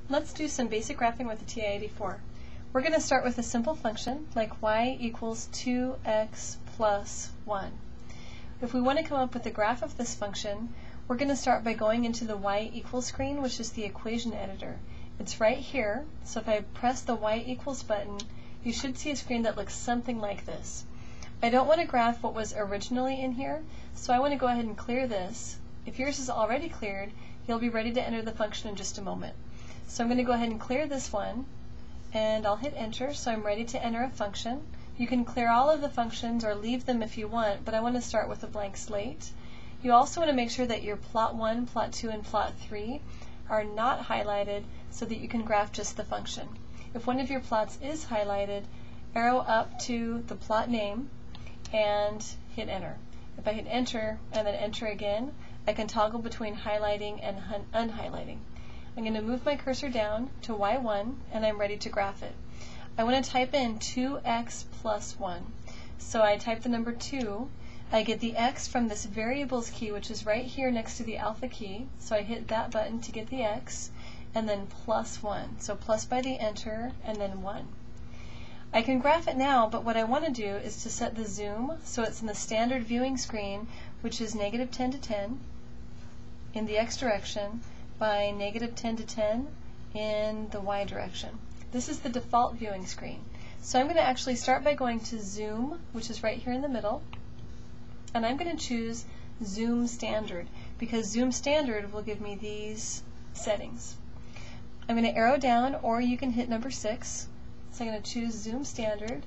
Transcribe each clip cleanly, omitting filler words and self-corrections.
Let's do some basic graphing with the TI84. We're going to start with a simple function like y equals 2x plus 1. If we want to come up with a graph of this function, we're going to start by going into the y equals screen, which is the equation editor. It's right here, so if I press the y equals button, you should see a screen that looks something like this. I don't want to graph what was originally in here, so I want to go ahead and clear this. If yours is already cleared, you'll be ready to enter the function in just a moment. So I'm going to go ahead and clear this one, and I'll hit enter, so I'm ready to enter a function. You can clear all of the functions or leave them if you want, but I want to start with a blank slate. You also want to make sure that your plot 1, plot 2, and plot 3 are not highlighted so that you can graph just the function. If one of your plots is highlighted, arrow up to the plot name and hit enter. If I hit enter and then enter again, I can toggle between highlighting and unhighlighting. I'm going to move my cursor down to y1 and I'm ready to graph it. I want to type in 2x plus 1. So I type the number 2. I get the x from this variables key, which is right here next to the alpha key. So I hit that button to get the x, and then plus 1. So plus by the enter and then 1. I can graph it now, but what I want to do is to set the zoom so it's in the standard viewing screen, which is -10 to 10 in the x direction by -10 to 10 in the y direction. This is the default viewing screen. So I'm going to actually start by going to zoom, which is right here in the middle, and I'm going to choose zoom standard because zoom standard will give me these settings. I'm going to arrow down, or you can hit number 6. So I'm going to choose zoom standard,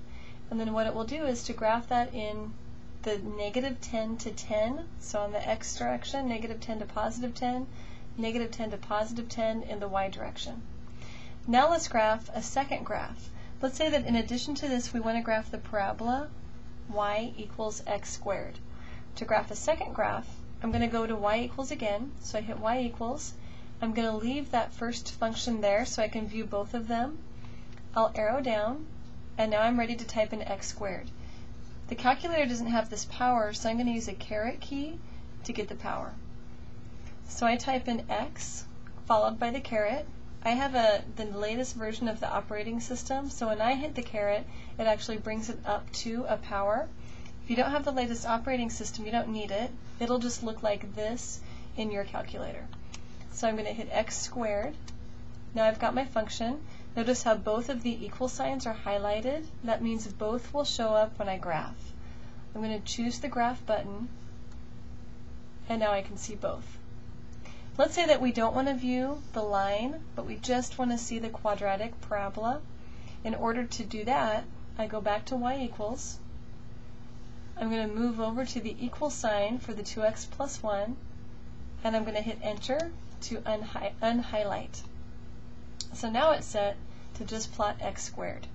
and then what it will do is to graph that in the -10 to 10, so in the x direction, -10 to +10, -10 to +10 in the y direction. Now let's graph a second graph. Let's say that in addition to this we want to graph the parabola y equals x squared. To graph a second graph, I'm going to go to y equals again, so I hit y equals. I'm going to leave that first function there so I can view both of them. I'll arrow down, and now I'm ready to type in x squared. The calculator doesn't have this power, so I'm going to use a caret key to get the power. So I type in x, followed by the caret. I have the latest version of the operating system, so when I hit the caret, it actually brings it up to a power. If you don't have the latest operating system, you don't need it. It'll just look like this in your calculator. So I'm going to hit x squared. Now I've got my function. Notice how both of the equal signs are highlighted. That means both will show up when I graph. I'm going to choose the graph button, and now I can see both. Let's say that we don't want to view the line, but we just want to see the quadratic parabola. In order to do that, I go back to y equals. I'm going to move over to the equal sign for the 2x plus 1, and I'm going to hit enter to unhighlight. So now it's set to just plot x squared.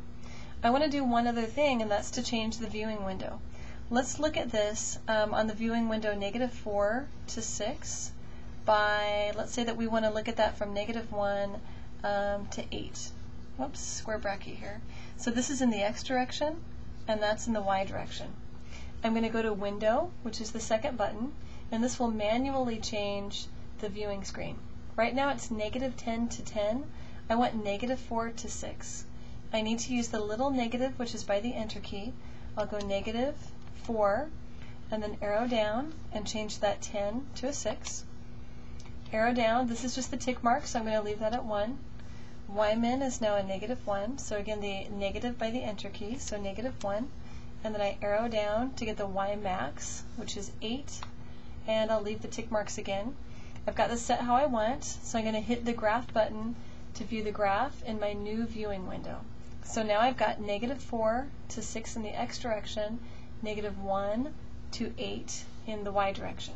I want to do one other thing, and that's to change the viewing window. Let's look at this on the viewing window -4 to 6 by, let's say that we want to look at that from -1 to 8. Whoops, square bracket here. So this is in the x direction, and that's in the y direction. I'm going to go to window, which is the second button, and this will manually change the viewing screen. Right now it's -10 to 10. I want -4 to 6. I need to use the little negative, which is by the enter key. I'll go -4 and then arrow down and change that 10 to a 6. Arrow down, this is just the tick mark, so I'm going to leave that at 1. Y-min is now a -1, so again the negative by the enter key, so -1. And then I arrow down to get the Y-max, which is 8, and I'll leave the tick marks again. I've got this set how I want, so I'm going to hit the graph button to view the graph in my new viewing window. So now I've got -4 to 6 in the x direction, -1 to 8 in the y direction.